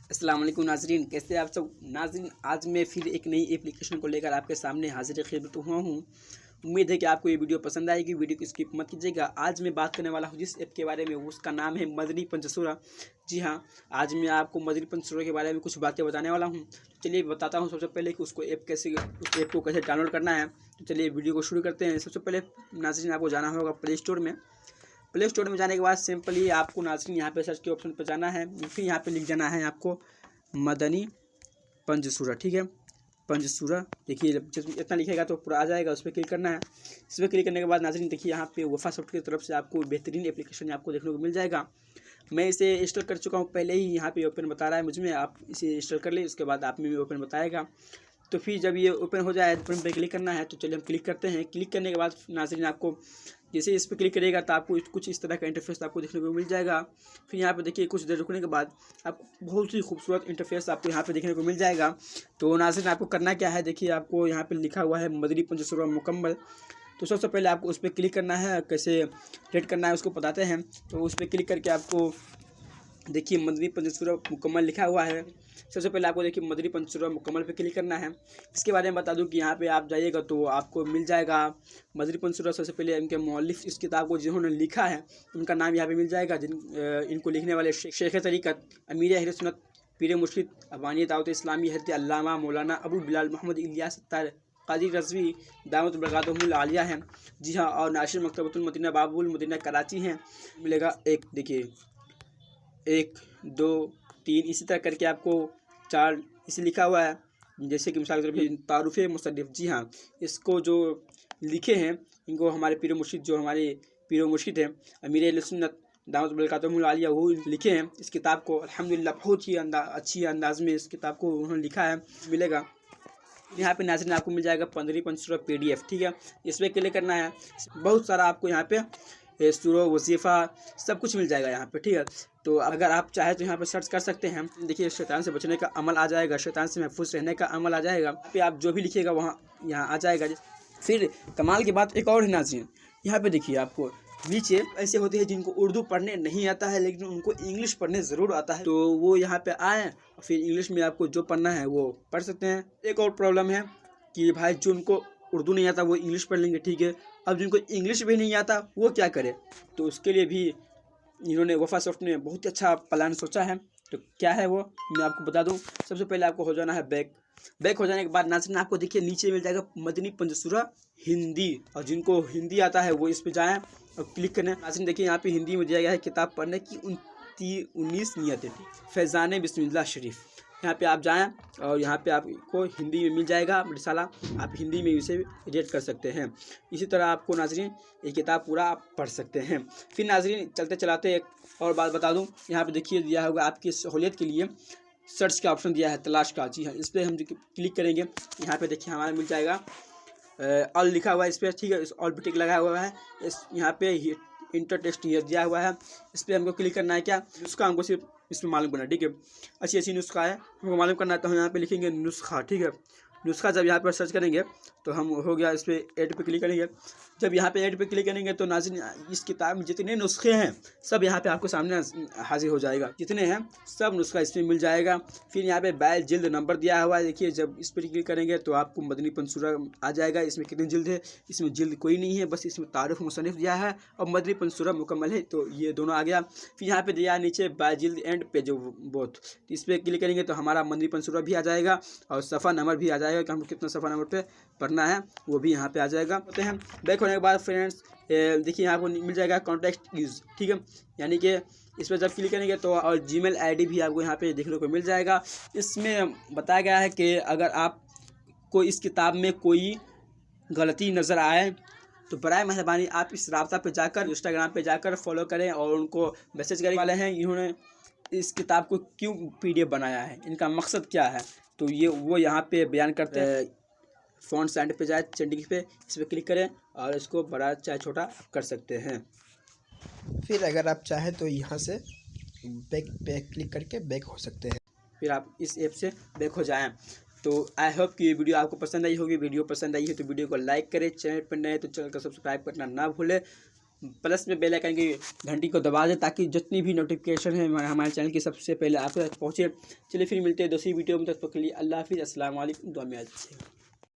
अस्सलाम वालेकुम नाज़रीन, कैसे आप सब नाज़रीन। आज मैं फिर एक नई एप्लीकेशन को लेकर आपके सामने हाजिर खिदमत हुआ हूँ। उम्मीद है कि आपको ये वीडियो पसंद आएगी। वीडियो को स्किप मत कीजिएगा। आज मैं बात करने वाला हूँ जिस ऐप के बारे में, उसका नाम है मदनी पंचसूरा। जी हाँ, आज मैं आपको मदनी पंचसूरा के बारे में कुछ बातें बताने वाला हूँ। तो चलिए बताता हूँ सबसे पहले कि उस ऐप को कैसे डाउनलोड करना है। तो चलिए वीडियो को शुरू करते हैं। सबसे पहले नाज़रीन आपको जाना होगा प्ले स्टोर में जाने के बाद सिंपली आपको नाज़रीन यहाँ पे सर्च के ऑप्शन पर जाना है। फिर यहाँ पे लिख जाना है आपको मदनी पंचसूरा। ठीक है, पंचसूरा देखिए इतना लिखेगा तो पूरा आ जाएगा। उस पर क्लिक करना है। इस पर क्लिक करने के बाद नाज़रीन देखिए यहाँ पे वफा सॉफ्ट की तरफ से आपको बेहतरीन एप्लीकेशन आपको देखने को मिल जाएगा। मैं इसे इंस्टॉल कर चुका हूँ पहले ही। यहाँ पे ओपन बता रहा है मुझमें, आप इसे इंस्टॉल कर ले, उसके बाद आप में भी ओपन बताएगा। तो फिर जब ये ओपन हो जाए ओपन पे क्लिक करना है। तो चलिए हम क्लिक करते हैं। क्लिक करने के बाद नाज़रीन आपको जैसे इस पर क्लिक करिएगा तो आपको कुछ इस तरह का इंटरफेस आपको देखने को मिल जाएगा। फिर यहाँ पे देखिए कुछ देर रुकने के बाद आपको बहुत ही खूबसूरत इंटरफेस आपको यहाँ पे देखने को मिल जाएगा। तो नाज़रीन आपको करना क्या है, देखिए आपको यहाँ पे लिखा हुआ है मदनी पंचसूरा मुकम्मल। तो सबसे पहले आपको उस पर क्लिक करना है। कैसे रेड करना है उसको बताते हैं। तो उस पर क्लिक करके आपको देखिए मदनी पंचसूरा मुकम्मल लिखा हुआ है। सबसे पहले आपको देखिए मदनी पंचसूरा मुकम्मल पे क्लिक करना है। इसके बारे में बता दूं कि यहाँ पे आप जाइएगा तो आपको मिल जाएगा मदनी पंचसूरा। सबसे पहले इनके मौलिफ इस किताब को जिन्होंने लिखा है उनका नाम यहाँ पे मिल जाएगा। इनको लिखने वाले शेख तरीक़त अमीर अहले सुन्नत पीर मुर्शिद अबानी दावत इस्लामी हज़रत अल्लामा मौलाना अबू बिलाल मोहम्मद इलियास कादी रज़वी दावत बरकातहुल आलिया हैं। जी हाँ, और नाशिर मकतबतुल मदीना बाबुल मदीना कराची हैं। मिलेगा एक, देखिए 1 2 3 इसी तरह करके आपको 4 इसे लिखा हुआ है। जैसे कि मिसाल के तौर पर तारुफ़ मुसन्निफ़। जी हाँ, इसको जो लिखे हैं इनको हमारे पीर मुर्शिद, जो हमारे पीर मुर्शिद हैं अमीर अहले सुन्नत दावत बरकातहुल आलिया, वो लिखे हैं इस किताब को। अल्हम्दुलिल्लाह बहुत ही अच्छी अंदाज में इस किताब को उन्होंने लिखा है। मिलेगा यहाँ पे नाज़रीन आपको मिल जाएगा मदनी पंचसूरा PDF। ठीक है, इस पर क्लिक करना है। बहुत सारा आपको यहाँ पे सूरो वजीफ़ा सब कुछ मिल जाएगा यहाँ पे। ठीक है, तो अगर आप चाहे तो यहाँ पे सर्च कर सकते हैं। देखिए शैतान से बचने का अमल आ जाएगा, शैतान से महफूज रहने का अमल आ जाएगा। पे आप जो भी लिखिएगा वहाँ यहाँ आ जाएगा। फिर कमाल की बात एक और है नाज़रीन, यहाँ पे देखिए आपको नीचे ऐसे होते हैं जिनको उर्दू पढ़ने नहीं आता है लेकिन उनको इंग्लिश पढ़ने ज़रूर आता है, तो वो यहाँ पे आए और फिर इंग्लिश में आपको जो पढ़ना है वो पढ़ सकते हैं। एक और प्रॉब्लम है कि भाई जो उनको उर्दू नहीं आता वो इंग्लिश पढ़ लेंगे, ठीक है। अब जिनको इंग्लिश भी नहीं आता वो क्या करे, तो उसके लिए भी इन्होंने वफा सॉफ्ट ने बहुत ही अच्छा प्लान सोचा है। तो क्या है वो मैं आपको बता दूं। सबसे पहले आपको हो जाना है बैक हो जाने के बाद नाज़रीन आपको देखिए नीचे मिल जाएगा मदनी पंचसूरा हिंदी, और जिनको हिंदी आता है वो इस पे जाएं और क्लिक करें। नाज़रीन देखिए यहाँ पे हिंदी में दिया गया है किताब पढ़ने की 19 नियतें फैज़ान बिस्मिल्लाह शरीफ। यहाँ पे आप जाएं और यहाँ पे आपको हिंदी में मिल जाएगा रिसाला, आप हिंदी में इसे रीड कर सकते हैं। इसी तरह आपको नाज़रीन ये किताब पूरा आप पढ़ सकते हैं। फिर नाज़रीन चलते चलाते एक और बात बता दूं, यहाँ पे देखिए दिया होगा आपकी सहूलियत के लिए सर्च का ऑप्शन दिया है, तलाश का। जी हाँ, इस पर हम क्लिक करेंगे। यहाँ पे देखिए हमारा मिल जाएगा ऑल लिखा हुआ है इस पर। ठीक है, इस ऑल पे टिक लगा हुआ है। इस यहाँ पे इंटर टेक्स्ट ये दिया हुआ है, इस पर हमको क्लिक करना है। क्या नुस्खा हमको सिर्फ इसमें मालूम करना है, ठीक है। अच्छी नुस्खा है हमको मालूम करना है, तो हम यहाँ पे लिखेंगे नुस्खा। ठीक है, नुस्खा जब यहाँ पर सर्च करेंगे तो हम हो गया, इस पर ऐड पे क्लिक करेंगे। जब यहाँ पे ऐड पे क्लिक करेंगे तो नाज़रीन इस किताब में जितने नुस्खे हैं सब यहाँ पे आपको सामने हाजिर हो जाएगा, जितने हैं सब नुस्खा इसमें मिल जाएगा। फिर यहाँ पे बैल जिल्द नंबर दिया हुआ है। देखिए जब इस पर क्लिक करेंगे तो आपको मदनी पंचसूरा आ जाएगा। इसमें कितनी जिल्द है, इसमें जिल्द कोई नहीं है, बस इसमें तारुफ मुसन्निफ दिया है और मदनी पंचसूरा मुकम्मल है, तो ये दोनों आ गया। फिर यहाँ पे दिया नीचे बाय जिल्द एंड पेज बोथ, इस पर क्लिक करेंगे तो हमारा मदनी पंचसूरा भी आ जाएगा और सफ़ा नंबर भी आ जाएगा कि हमको कितना सफ़ा नंबर पे पढ़ना है वो भी यहाँ पे आ जाएगा। होते हैं बैक होने के बाद फ्रेंड्स देखिए यहाँ आपको मिल जाएगा कॉन्टैक्ट यूज़। ठीक है, यानी कि इस पर जब क्लिक करेंगे तो और जीमेल आईडी भी आपको यहाँ पे देखने को मिल जाएगा। इसमें बताया गया है कि अगर आपको इस किताब में कोई गलती नज़र आए तो बराए मेहरबानी आप इस राब्ता पे जाकर इंस्टाग्राम पे जाकर फॉलो करें और उनको मैसेज करने वाले हैं इन्होंने इस किताब को क्यों PDF बनाया है, इनका मकसद क्या है, तो ये वो यहाँ पे बयान करते हैं। फ़ॉन्ट साइड पे जाए चेंडिंग पे, इस पर क्लिक करें और इसको बड़ा चाहे छोटा आप कर सकते हैं। फिर अगर आप चाहें तो यहाँ से बैक पे क्लिक करके बैक हो सकते हैं। फिर आप इस ऐप से बैक हो जाएं। तो आई होप कि ये वीडियो आपको पसंद आई होगी। वीडियो पसंद आई है तो वीडियो को लाइक करें, चैनल पर नए तो चैनल को सब्सक्राइब करना ना भूलें। प्लस में बेल आइकन की घंटी को दबा दें ताकि जितनी भी नोटिफिकेशन है हमारे चैनल की सबसे पहले आप तक पहुँचे। चलिए फिर मिलते हैं दूसरी वीडियो में, तब तक के लिए अल्लाह हाफिज़, अस्सलाम वालेकुम, दुआ में याद रखिएगा।